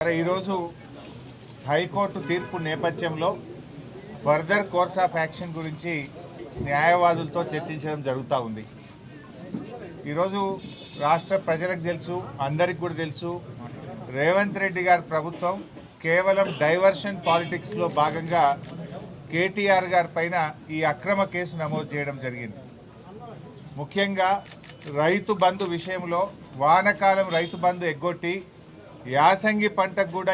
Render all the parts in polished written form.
ఈరోజు హైకోర్టు తీర్పు నేపథ్యంలో ఫర్దర్ కోర్స్ ఆఫ్ యాక్షన్ గురించి న్యాయవాదులతో చర్చించడం జరుగుతూ ఉంది. ఈరోజు రాష్ట్ర ప్రజలకు తెలుసు, అందరికి కూడా తెలుసు, రేవంత్ రెడ్డి గారి ప్రభుత్వం కేవలం డైవర్షన్ పాలిటిక్స్లో భాగంగా కేటీఆర్ గారి పైన ఈ అక్రమ కేసు నమోదు చేయడం జరిగింది. ముఖ్యంగా రైతు బంధు విషయంలో వానకాలం రైతు బంధు ఎగ్గొట్టి యాసంగి పంటకు కూడా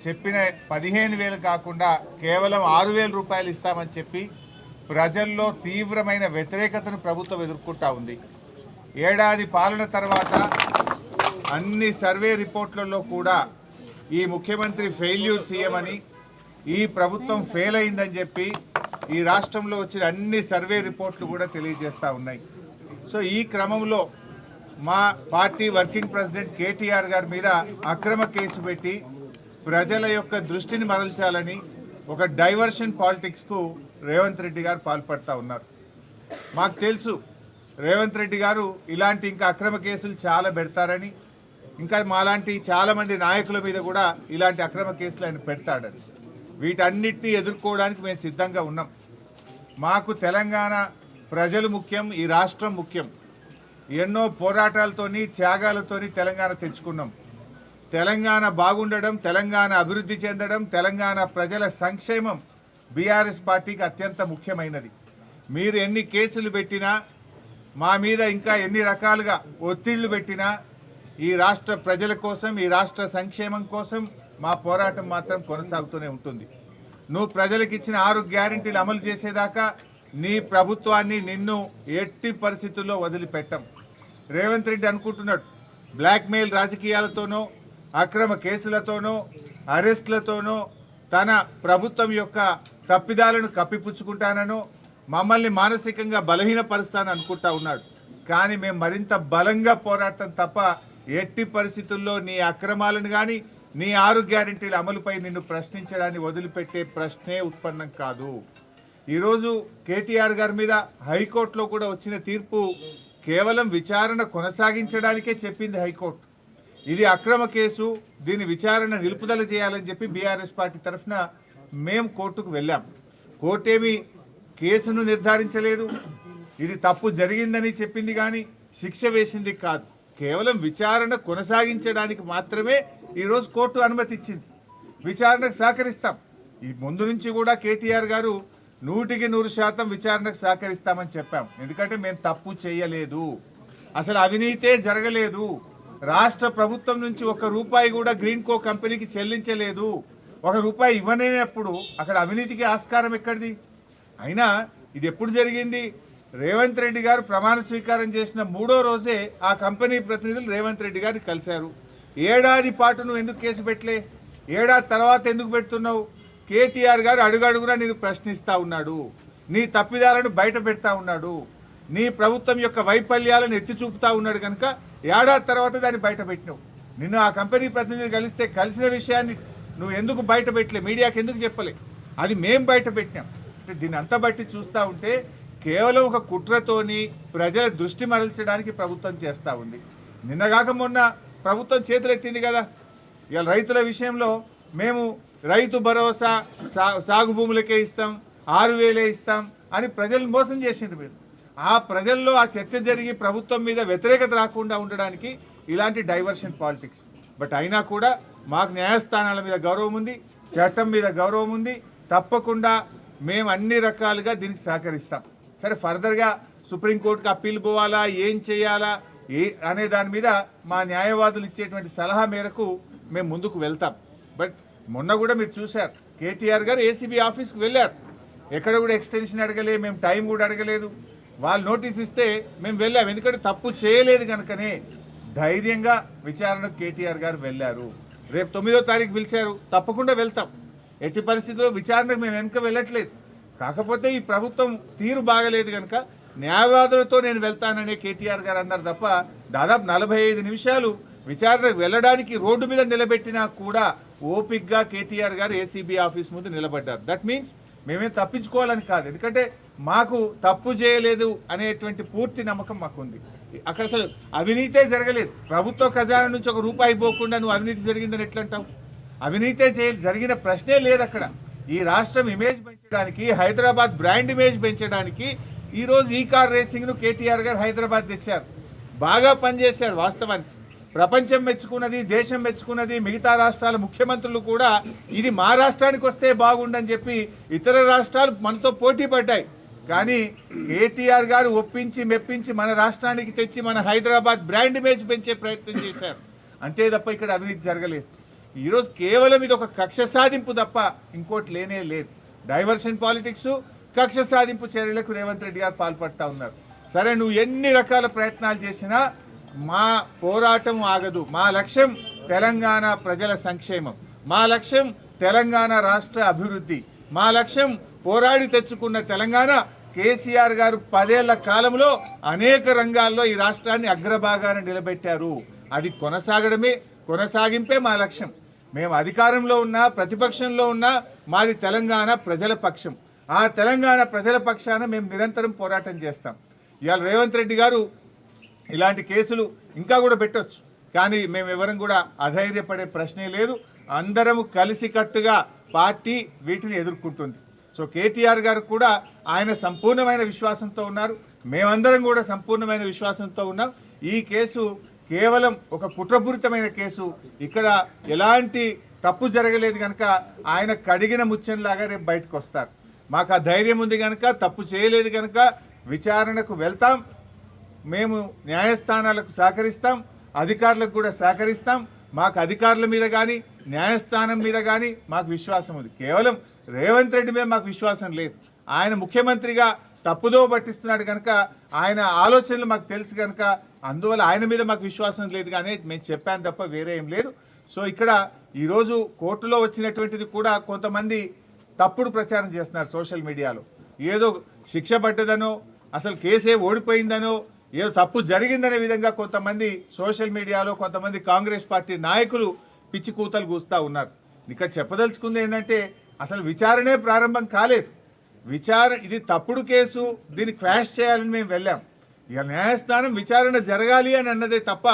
చెప్పిన 15,000 కాకుండా కేవలం 6,000 రూపాయలు ఇస్తామని చెప్పి ప్రజల్లో తీవ్రమైన వ్యతిరేకతను ప్రభుత్వం ఎదుర్కొంటా ఉంది. ఏడాది పాలన తర్వాత అన్ని సర్వే రిపోర్ట్లలో కూడా ఈ ముఖ్యమంత్రి ఫెయిల్యూర్ సీఎం అని, ఈ ప్రభుత్వం ఫెయిల్ అయిందని చెప్పి ఈ రాష్ట్రంలో వచ్చిన అన్ని సర్వే రిపోర్ట్లు కూడా తెలియజేస్తూ ఉన్నాయి. సో ఈ క్రమంలో మా పార్టీ వర్కింగ్ ప్రెసిడెంట్ కేటీఆర్ గారి మీద అక్రమ కేసు పెట్టి ప్రజల యొక్క దృష్టిని మరల్చాలని ఒక డైవర్షన్ పాలిటిక్స్కు రేవంత్ రెడ్డి గారు పాల్పడుతూ ఉన్నారు. మాకు తెలుసు రేవంత్ రెడ్డి గారు ఇలాంటి ఇంకా అక్రమ కేసులు చాలా పెడతారని, ఇంకా మాలాంటి చాలామంది నాయకుల మీద కూడా ఇలాంటి అక్రమ కేసులు ఆయన పెడతాడని. వీటన్నిటిని ఎదుర్కోవడానికి మేము సిద్ధంగా ఉన్నాం. మాకు తెలంగాణ ప్రజలు ముఖ్యం, ఈ రాష్ట్రం ముఖ్యం. ఎన్నో పోరాటాలతోని త్యాగాలతోని తెలంగాణ తెచ్చుకున్నాం. తెలంగాణ బాగుండడం, తెలంగాణ అభివృద్ధి చెందడం, తెలంగాణ ప్రజల సంక్షేమం బీఆర్ఎస్ పార్టీకి అత్యంత ముఖ్యమైనది. మీరు ఎన్ని కేసులు పెట్టినా, మా మీద ఇంకా ఎన్ని రకాలుగా ఒత్తిళ్లు పెట్టినా, ఈ రాష్ట్ర ప్రజల కోసం, ఈ రాష్ట్ర సంక్షేమం కోసం మా పోరాటం మాత్రం కొనసాగుతూనే ఉంటుంది. నువ్వు ప్రజలకు ఇచ్చిన 6 గ్యారెంటీలు అమలు చేసేదాకా నీ ప్రభుత్వాన్ని, నిన్ను ఎట్టి పరిస్థితుల్లో వదిలిపెట్టం. రేవంత్ రెడ్డి అనుకుంటున్నాడు బ్లాక్మెయిల్ రాజకీయాలతోనో, అక్రమ కేసులతోనో, అరెస్టులతోనో తన ప్రభుత్వం యొక్క తప్పిదాలను కప్పిపుచ్చుకుంటానో, మమ్మల్ని మానసికంగా బలహీనపరుస్తానని అనుకుంటా ఉన్నాడు. కానీ మేము మరింత బలంగా పోరాడతాం తప్ప ఎట్టి పరిస్థితుల్లో నీ అక్రమాలను కానీ, నీ 6 గ్యారెంటీల అమలుపై నిన్ను ప్రశ్నించడాన్ని వదిలిపెట్టే ప్రశ్నే ఉత్పన్నం కాదు. ఈరోజు కేటీఆర్ గారి మీద హైకోర్టులో కూడా వచ్చిన తీర్పు కేవలం విచారణ కొనసాగించడానికే చెప్పింది హైకోర్టు. ఇది అక్రమ కేసు, దీని విచారణ నిలుపుదల చేయాలని చెప్పి బీఆర్ఎస్ పార్టీ తరఫున మేము కోర్టుకు వెళ్ళాం. కోర్టు ఏమి కేసును నిర్ధారించలేదు, ఇది తప్పు జరిగిందని చెప్పింది కానీ శిక్ష వేసింది కాదు. కేవలం విచారణ కొనసాగించడానికి మాత్రమే ఈరోజు కోర్టు అనుమతి ఇచ్చింది. విచారణకు సహకరిస్తాం. ఈ ముందు నుంచి కూడా కేటీఆర్ గారు 100% విచారణకు సహకరిస్తామని చెప్పాం. ఎందుకంటే మేము తప్పు చేయలేదు, అసలు అవినీతే జరగలేదు, రాష్ట్ర ప్రభుత్వం నుంచి 1 రూపాయి కూడా గ్రీన్కో కంపెనీకి చెల్లించలేదు. 1 రూపాయి ఇవ్వలేనప్పుడు అక్కడ అవినీతికి ఆస్కారం ఎక్కడిది? అయినా ఇది ఎప్పుడు జరిగింది? రేవంత్ రెడ్డి గారు ప్రమాణ స్వీకారం చేసిన 3వ రోజే ఆ కంపెనీ ప్రతినిధులు రేవంత్ రెడ్డి గారిని కలిశారు. ఏడాది పాటు నువ్వు ఎందుకు కేసు పెట్టలే? ఏడాది తర్వాత ఎందుకు పెడుతున్నావు? కేటీఆర్ గారు అడుగడుగునా నేను ప్రశ్నిస్తూ ఉన్నాడు, నీ తప్పిదాలను బయట పెడతా ఉన్నాడు, నీ ప్రభుత్వం యొక్క వైఫల్యాలను ఎత్తి చూపుతూ ఉన్నాడు. కనుక ఏడాది తర్వాత దాన్ని బయట పెట్టినావు. నిన్ను ఆ కంపెనీ ప్రతినిధులు కలిసిన విషయాన్ని నువ్వు ఎందుకు బయట పెట్టలే? మీడియాకి ఎందుకు చెప్పలే? అది మేము బయట పెట్టినాం. అంటే దీన్ని అంతా బట్టి చూస్తూ ఉంటే కేవలం ఒక కుట్రతోని ప్రజల దృష్టి మరల్చడానికి ప్రభుత్వం చేస్తూ ఉంది. నిన్నగాక మొన్న ప్రభుత్వం చేతులెత్తింది కదా. ఇవాళ రైతుల విషయంలో మేము రైతు భరోసా సాగు భూములకే ఇస్తాం, 6,000 ఇస్తాం అని ప్రజలను మోసం చేసింది మీరు. ఆ ప్రజల్లో ఆ చర్చ జరిగి ప్రభుత్వం మీద వ్యతిరేకత రాకుండా ఉండడానికి ఇలాంటి డైవర్షన్ పాలిటిక్స్. బట్ అయినా కూడా మాకు న్యాయస్థానాల మీద గౌరవం ఉంది, చట్టం మీద గౌరవం ఉంది. తప్పకుండా మేము అన్ని రకాలుగా దీనికి సహకరిస్తాం. సరే, ఫర్దర్గా సుప్రీంకోర్టుకి అప్పీల్ పోవాలా, ఏం చేయాలా అనే దాని మీద మా న్యాయవాదులు ఇచ్చేటువంటి సలహా మేరకు మేము ముందుకు వెళ్తాం. బట్ మొన్న కూడా మీరు చూశారు, కేటీఆర్ గారు ఏసీబీ ఆఫీస్కి వెళ్ళారు. ఎక్కడ కూడా ఎక్స్టెన్షన్ అడగలేదు, మేము టైం కూడా అడగలేదు. వాళ్ళు నోటీస్ ఇస్తే మేము వెళ్ళాం. ఎందుకంటే తప్పు చేయలేదు కనుకనే ధైర్యంగా విచారణకు కేటీఆర్ గారు వెళ్ళారు. రేపు 9వ తారీఖు పిలిచారు, తప్పకుండా వెళ్తాం. ఎట్టి పరిస్థితుల్లో విచారణకు మేము వెనక వెళ్ళట్లేదు. కాకపోతే ఈ ప్రభుత్వం తీరు బాగలేదు కనుక న్యాయవాదులతో నేను వెళ్తాననే కేటీఆర్ గారు అన్నారు తప్ప దాదాపు 45 నిమిషాలు విచారణకు వెళ్ళడానికి రోడ్డు మీద నిలబెట్టినా కూడా ఓపిక్గా కేటీఆర్ గారు ఏసీబీ ఆఫీస్ ముందు నిలబడ్డారు. దట్ మీన్స్ మేమేం తప్పించుకోవాలని కాదు, ఎందుకంటే మాకు తప్పు చేయలేదు అనేటువంటి పూర్తి నమ్మకం మాకుంది. అక్కడ అసలు అవినీతే జరగలేదు. ప్రభుత్వ ఖజానా నుంచి ఒక రూపాయి పోకుండా నువ్వు అవినీతి జరిగిందని ఎట్లా అంటావు? అవినీతే జరిగిన ప్రశ్నే లేదు అక్కడ. ఈ రాష్ట్రం ఇమేజ్ పెంచడానికి, హైదరాబాద్ బ్రాండ్ ఇమేజ్ పెంచడానికి ఈరోజు ఈ కార్ రేసింగ్ను కేటీఆర్ గారు హైదరాబాద్ తెచ్చారు. బాగా పనిచేశారు. వాస్తవానికి ప్రపంచం మెచ్చుకున్నది, దేశం మెచ్చుకున్నది. మిగతా రాష్ట్రాల ముఖ్యమంత్రులు కూడా ఇది మా రాష్ట్రానికి వస్తే బాగుండని చెప్పి ఇతర రాష్ట్రాలు మనతో పోటీ పడ్డాయి. కానీ కేటీఆర్ గారు ఒప్పించి మెప్పించి మన రాష్ట్రానికి తెచ్చి మన హైదరాబాద్ బ్రాండ్ ఇమేజ్ పెంచే ప్రయత్నం చేశారు. అంతే తప్ప ఇక్కడ అవినీతి జరగలేదు. ఈరోజు కేవలం ఇది ఒక కక్ష సాధింపు తప్ప ఇంకోటి లేనే లేదు. డైవర్షన్ పాలిటిక్స్, కక్ష సాధింపు చర్యలకు రేవంత్ రెడ్డి గారు పాల్పడతా ఉన్నారు. సరే, నువ్వు ఎన్ని రకాల ప్రయత్నాలు చేసినా మా పోరాటం ఆగదు. మా లక్ష్యం తెలంగాణ ప్రజల సంక్షేమం, మా లక్ష్యం తెలంగాణ రాష్ట్ర అభివృద్ధి, మా లక్ష్యం పోరాడి తెచ్చుకున్న తెలంగాణ. కేసీఆర్ గారు 10 ఏళ్ల కాలంలో అనేక రంగాల్లో ఈ రాష్ట్రాన్ని అగ్రభాగాన నిలబెట్టారు. అది కొనసాగింపే మా లక్ష్యం. మేము అధికారంలో ఉన్నా ప్రతిపక్షంలో ఉన్నా మాది తెలంగాణ ప్రజల పక్షం. ఆ తెలంగాణ ప్రజల పక్షాన మేము నిరంతరం పోరాటం చేస్తాం. ఇవాళ రేవంత్ రెడ్డి గారు ఇలాంటి కేసులు ఇంకా కూడా పెట్టొచ్చు, కానీ మేము ఎవరం కూడా అధైర్యపడే ప్రశ్నే లేదు. అందరము కలిసికట్టుగా పార్టీ వీటిని ఎదుర్కొంటుంది. సో కేటీఆర్ గారు కూడా ఆయన సంపూర్ణమైన విశ్వాసంతో ఉన్నారు. మేమందరం కూడా సంపూర్ణమైన విశ్వాసంతో ఉన్నాం. ఈ కేసు కేవలం ఒక కుట్రపూరితమైన కేసు. ఇక్కడ ఎలాంటి తప్పు జరగలేదు కనుక ఆయన కడిగిన ముచ్చంలాగా రేపు బయటకు వస్తారు. మాకు ఆ ధైర్యం ఉంది కనుక, తప్పు చేయలేదు కనుక విచారణకు వెళ్తాం. మేము న్యాయస్థానాలకు సహకరిస్తాం, అధికారులకు కూడా సహకరిస్తాం. మాకు అధికారుల మీద కానీ న్యాయస్థానం మీద కానీ మాకు విశ్వాసం ఉంది. కేవలం రేవంత్ రెడ్డి మీద మాకు విశ్వాసం లేదు. ఆయన ముఖ్యమంత్రిగా తప్పుదో పట్టిస్తున్నాడు కనుక, ఆయన ఆలోచనలు మాకు తెలుసు కనుక, అందువల్ల ఆయన మీద మాకు విశ్వాసం లేదు. కానీ మేము చెప్పాను తప్ప వేరే ఏం లేదు. సో ఇక్కడ ఈరోజు కోర్టులో వచ్చినటువంటిది కూడా కొంతమంది తప్పుడు ప్రచారం చేస్తున్నారు సోషల్ మీడియాలో. ఏదో శిక్ష పడ్డదనో, అసలు కేసే ఓడిపోయిందనో, ఏదో తప్పు జరిగిందనే విధంగా కొంతమంది సోషల్ మీడియాలో కొంతమంది కాంగ్రెస్ పార్టీ నాయకులు పిచ్చి కూతలు కూస్తూ ఉన్నారు. ఇక్కడ చెప్పదలుచుకుంది ఏంటంటే, అసలు విచారణే ప్రారంభం కాలేదు. ఇది తప్పుడు కేసు, దీన్ని క్వాష్ చేయాలని మేము వెళ్ళాం. ఇక న్యాయస్థానం విచారణ జరగాలి అని అన్నదే తప్ప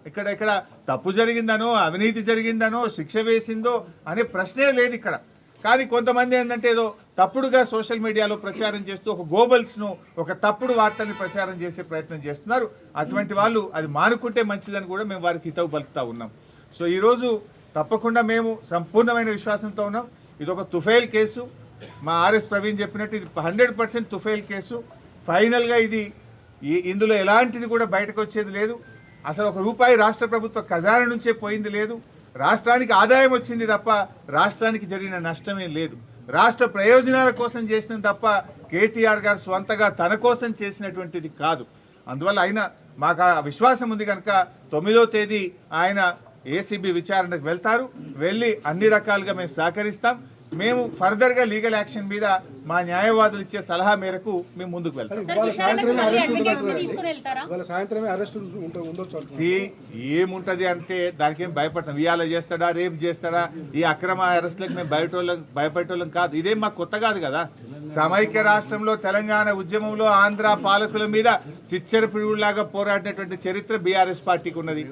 ఇక్కడ తప్పు జరిగిందనో, అవినీతి జరిగిందనో, శిక్ష వేసిందో అనే ప్రశ్నే లేదు ఇక్కడ. కానీ కొంతమంది ఏంటంటే ఏదో తప్పుడుగా సోషల్ మీడియాలో ప్రచారం చేస్తూ ఒక గోబల్స్ను, ఒక తప్పుడు వార్తల్ని ప్రచారం చేసే ప్రయత్నం చేస్తున్నారు. అటువంటి వాళ్ళు అది మానుకుంటే మంచిదని కూడా మేము వారికి హితవు పలుకుతూ ఉన్నాం. సో ఈరోజు తప్పకుండా మేము సంపూర్ణమైన విశ్వాసంతో ఉన్నాం. ఇది ఒక తుఫైల్ కేసు. మా ఆర్ఎస్ ప్రవీణ్ చెప్పినట్టు ఇది 100% తుఫైల్ కేసు. ఫైనల్గా ఇందులో ఎలాంటిది కూడా బయటకు వచ్చేది లేదు. అసలు ₹1 రాష్ట్ర ప్రభుత్వ ఖజానా నుంచే పోయింది లేదు. రాష్ట్రానికి ఆదాయం వచ్చింది తప్ప రాష్ట్రానికి జరిగిన నష్టమే లేదు. రాష్ట్ర ప్రయోజనాల కోసం చేసినది తప్ప కేటీఆర్ గారు స్వంతగా తన కోసం చేసినటువంటిది కాదు. అందువల్ల ఆయన మాకు ఆ విశ్వాసం ఉంది కనుక 9వ తేదీ ఆయన ఏసీబీ విచారణకు వెళ్తారు. వెళ్ళి అన్ని రకాలుగా మేము సహకరిస్తాం. మేము ఫర్దర్గా లీగల్ యాక్షన్ మీద మా న్యాయవాదులు ఇచ్చే సలహా మేరకు మేము ముందుకు వెళ్తాం. ఏముంటది అంటే దానికి ఏం భయపడతాం. ఇవాళ చేస్తాడా, రేపు చేస్తాడా, ఈ అక్రమ అరెస్టులకు మేము భయపడేటోళ్ళం కాదు. ఇదేం మాకు కొత్త కాదు కదా. సమైక్య రాష్ట్రంలో తెలంగాణ ఉద్యమంలో ఆంధ్ర పాలకుల మీద చిచ్చర పిడుగులాగా పోరాడినటువంటి చరిత్ర బీఆర్ఎస్ పార్టీకి ఉన్నది.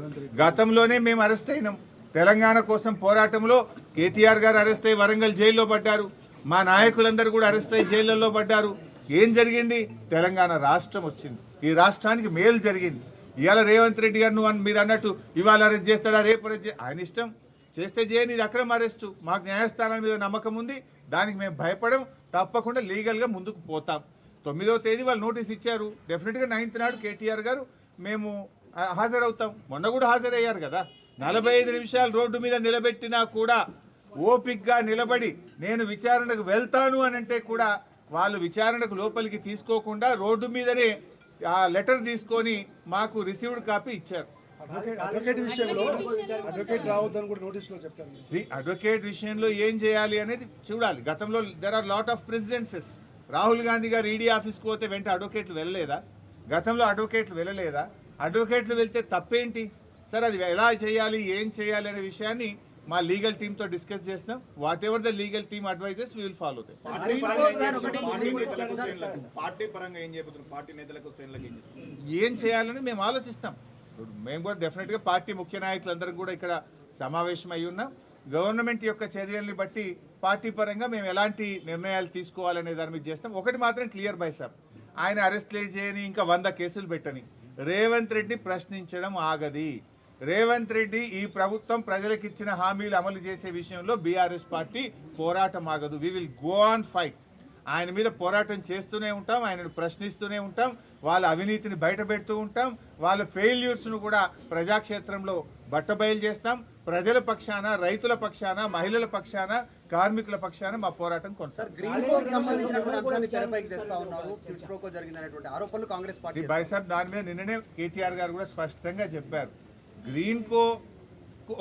గతంలోనే మేము అరెస్ట్ అయినాం. తెలంగాణ కోసం పోరాటంలో కేటీఆర్ గారు అరెస్ట్ అయ్యి వరంగల్ జైల్లో పడ్డారు. మా నాయకులందరూ కూడా అరెస్ట్ అయ్యి జైళ్ళల్లో పడ్డారు. ఏం జరిగింది? తెలంగాణ రాష్ట్రం వచ్చింది. ఈ రాష్ట్రానికి మేలు జరిగింది. ఇవాళ రేవంత్ రెడ్డి గారు మీరు అన్నట్టు ఇవాళ అరెస్ట్ చేస్తాడా, రేపు అరెస్ట్ ఆయన ఇష్టం, చేస్తే చేయని. ఇది అక్రమ అరెస్టు. మాకు న్యాయస్థానాల మీద నమ్మకం ఉంది. దానికి మేము భయపడం. తప్పకుండా లీగల్గా ముందుకు పోతాం. 9వ తేదీ వాళ్ళు నోటీస్ ఇచ్చారు. డెఫినెట్గా 9th నాడు కేటీఆర్ గారు మేము హాజరవుతాం. మొన్న కూడా హాజరయ్యారు కదా. 45 నిమిషాలు రోడ్డు మీద నిలబెట్టినా కూడా ఓపిక్గా నిలబడి నేను విచారణకు వెళ్తాను అని అంటే కూడా వాళ్ళు విచారణకు లోపలికి తీసుకోకుండా రోడ్డు మీదనే ఆ లెటర్ తీసుకొని మాకు రిసీవ్డ్ కాపీ ఇచ్చారు. అడ్వకేట్ విషయంలో ఏం చేయాలి అనేది చూడాలి. గతంలో there are lot of precedences. Rahul Gandhi గారు ఈడీ ఆఫీస్కి పోతే వెంట అడ్వకేట్లు వెళ్ళలేదా? గతంలో అడ్వకేట్లు వెళ్ళలేదా? అడ్వకేట్లు వెళ్తే తప్పేంటి? సరే, అది ఎలా చేయాలి, ఏం చేయాలి అనే విషయాన్ని మా లీగల్ టీమ్తో డిస్కస్ చేస్తాం. Whatever the legal team advises we will follow them. ఏం చేయాలని మేము ఆలోచిస్తాం. మేము కూడా డెఫినెట్గా పార్టీ ముఖ్య నాయకులందరం కూడా ఇక్కడ సమావేశం అయి ఉన్నాం. గవర్నమెంట్ యొక్క చర్యల్ని బట్టి పార్టీ పరంగా మేము ఎలాంటి నిర్ణయాలు తీసుకోవాలనే దాని మీద చేస్తాం. ఒకటి మాత్రం క్లియర్ బై సాబ్, ఆయన అరెస్ట్ చేయని ఇంకా 100 కేసులు పెట్టని రేవంత్ రెడ్డి ప్రశ్నించడం ఆగది. రేవంత్ రెడ్డి ఈ ప్రభుత్వం ప్రజలకు ఇచ్చిన హామీలు అమలు చేసే విషయంలో బీఆర్ఎస్ పార్టీ పోరాటం ఆగదు. We will go on fight. ఆయన మీద పోరాటం చేస్తూనే ఉంటాం, ఆయనను ప్రశ్నిస్తూనే ఉంటాం, వాళ్ళ అవినీతిని బయటపెడుతూ ఉంటాం, వాళ్ళ ఫెయిల్యూర్స్ను కూడా ప్రజాక్షేత్రంలో బట్టబయలు చేస్తాం. ప్రజల పక్షాన, రైతుల పక్షాన, మహిళల పక్షాన, కార్మికుల పక్షాన మా పోరాటం కొనసాగుతుంది. బైసాబ్ దాని మీద నిన్ననే కేటీఆర్ గారు కూడా స్పష్టంగా చెప్పారు. గ్రీన్కో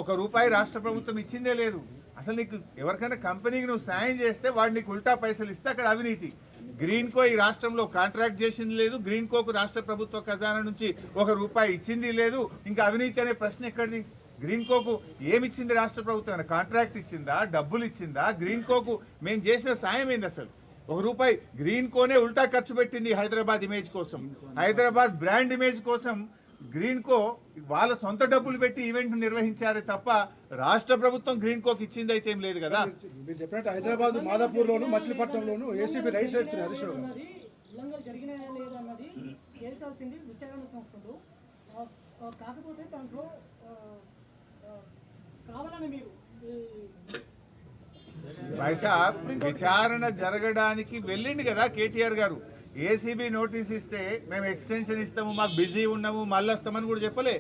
₹1 రాష్ట్ర ప్రభుత్వం ఇచ్చిందే లేదు. అసలు నీకు ఎవరికైనా కంపెనీకి నువ్వు సాయం చేస్తే వాడు నీకు ఉల్టా పైసలు ఇస్తే అక్కడ అవినీతి. గ్రీన్కో ఈ రాష్ట్రంలో కాంట్రాక్ట్ చేసింది లేదు, గ్రీన్కోకు రాష్ట్ర ప్రభుత్వ ఖజానా నుంచి ₹1 ఇచ్చింది లేదు. ఇంకా అవినీతి అనే ప్రశ్న ఎక్కడిది? గ్రీన్కోకు ఏమిచ్చింది రాష్ట్ర ప్రభుత్వం? కాంట్రాక్ట్ ఇచ్చిందా, డబ్బులు ఇచ్చిందా? గ్రీన్కోకు మేము చేసిన సాయం ఏంది? అసలు ₹1 గ్రీన్కోనే ఉల్టా ఖర్చు పెట్టింది హైదరాబాద్ ఇమేజ్ కోసం, హైదరాబాద్ బ్రాండ్ ఇమేజ్ కోసం. గ్రీన్కో వాళ్ళ సొంత డబ్బులు పెట్టి ఈవెంట్ నిర్వహించారే తప్ప రాష్ట్ర ప్రభుత్వం గ్రీన్కోకి ఇచ్చింది అయితే ఏం లేదు కదా. మీరు చెప్పినట్టు హైదరాబాద్ మాదాపూర్లోను మచిలీపట్నంలోను ఏసీబీ రైట్ సైడ్ కాకపోతే దాంట్లో కావాలని మీరు వైసాబ్ విచారణ జరగడానికి వెళ్ళింది కదా కేటీఆర్ గారు. ఏసీబీ నోటీస్ ఇస్తే మేము ఎక్స్టెన్షన్ ఇస్తాము, మాకు బిజీ ఉన్నాము, మళ్ళీ వస్తామని కూడా చెప్పలే.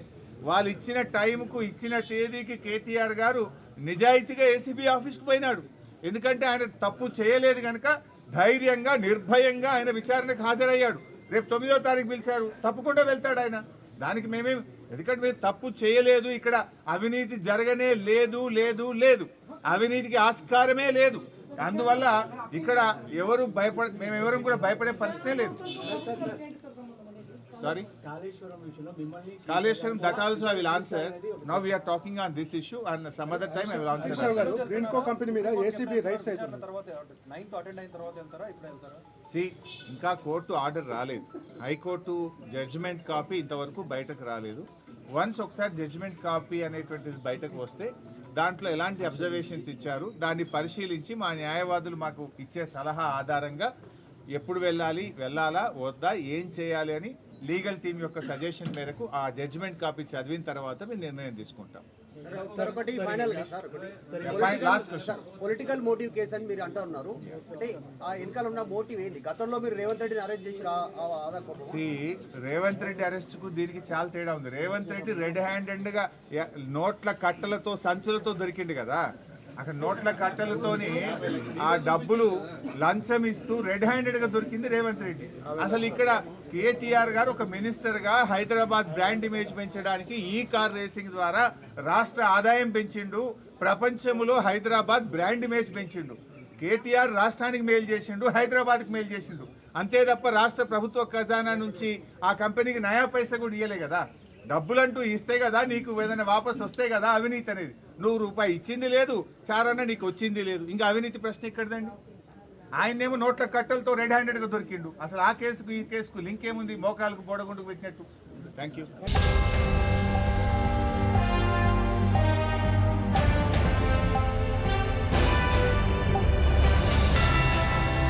వాళ్ళు ఇచ్చిన టైంకు, ఇచ్చిన తేదీకి కేటీఆర్ గారు నిజాయితీగా ఏసీబీ ఆఫీస్కి పోయినాడు. ఎందుకంటే ఆయన తప్పు చేయలేదు కనుక ధైర్యంగా, నిర్భయంగా ఆయన విచారణకు హాజరయ్యాడు. రేపు 9వ తారీఖు పిలిచారు, తప్పకుండా వెళ్తాడు ఆయన. దానికి మేమేం, ఎందుకంటే మేము తప్పు చేయలేదు, ఇక్కడ అవినీతి జరగనే లేదు లేదు లేదు, అవినీతికి ఆస్కారమే లేదు. అందువల్ల ఇక్కడ మేమెవరం కూడా భయపడే పరిస్థితే లేదు. Sorry, Kaleshwaram, that also I will answer. Now we are talking on this issue and some other time I will answer. Greenko company మీద ఏసీబీ రైట్ సైడ్ ఇంకా కోర్టు ఆర్డర్ రాలేదు, హైకోర్టు జడ్జిమెంట్ కాపీ ఇంతవరకు బయటకు రాలేదు. వన్స్ ఒకసారి జడ్జిమెంట్ కాపీ అనేటువంటిది బయటకు వస్తే దాంట్లో ఎలాంటి అబ్జర్వేషన్స్ ఇచ్చారు దాన్ని పరిశీలించి మా న్యాయవాదులు మాకు ఇచ్చే సలహా ఆధారంగా ఎప్పుడు వెళ్ళాలా వద్దా, ఏం చేయాలి అని లీగల్ టీం యొక్క సజెషన్ మేరకు ఆ జడ్జిమెంట్ కాపీ చదివిన తర్వాత మేము నిర్ణయం తీసుకుంటాం. Last question, political motive case అని మీరు అంటున్నారు, అంటే ఆ వెనకాల ఉన్న మోటివ్ ఏంది? గతంలో మీరు రేవంత్ రెడ్డిని అరెస్ట్ చేసి రేవంత్ రెడ్డి అరెస్ట్ కు దీనికి చాలా తేడా ఉంది. రేవంత్ రెడ్డి రెడ్ హ్యాండెడ్ గా నోట్ల కట్టలతో, సంచులతో దొరికింది కదా. అక్కడ నోట్ల కట్టలతోని ఆ డబ్బులు లంచం ఇస్తూ రెడ్ హ్యాండెడ్ గా దొరికింది రేవంత్ రెడ్డి. అసలు ఇక్కడ కేటీఆర్ గారు ఒక మినిస్టర్ గా హైదరాబాద్ బ్రాండ్ ఇమేజ్ పెంచడానికి ఈ కార్ రేసింగ్ ద్వారా రాష్ట్ర ఆదాయం పెంచిండు, ప్రపంచంలో హైదరాబాద్ బ్రాండ్ ఇమేజ్ పెంచిండు. కేటీఆర్ రాష్ట్రానికి మేలు చేసిండు, హైదరాబాద్కి మేలు చేసిండు, అంతే తప్ప రాష్ట్ర ప్రభుత్వ ఖజానా నుంచి ఆ కంపెనీకి నయా పైసా కూడా ఇవ్వలే కదా. డబ్బులంటూ ఇస్తే కదా నీకు ఏదైనా వాపస్ వస్తే కదా అవినీతి అనేది. ₹100 ఇచ్చింది లేదు, చారన్నా నీకు వచ్చింది లేదు, ఇంకా అవినీతి ప్రశ్న ఎక్కడదండి? ఆయనేమో నోట్ల కట్టలతో రెడ్ హ్యాండెడ్గా దొరికిండు. అసలు ఆ కేసుకు ఈ కేసుకు లింక్ ఏముంది? మోకాలకు బోడగుండుకు పెట్టినట్టు. Thank you.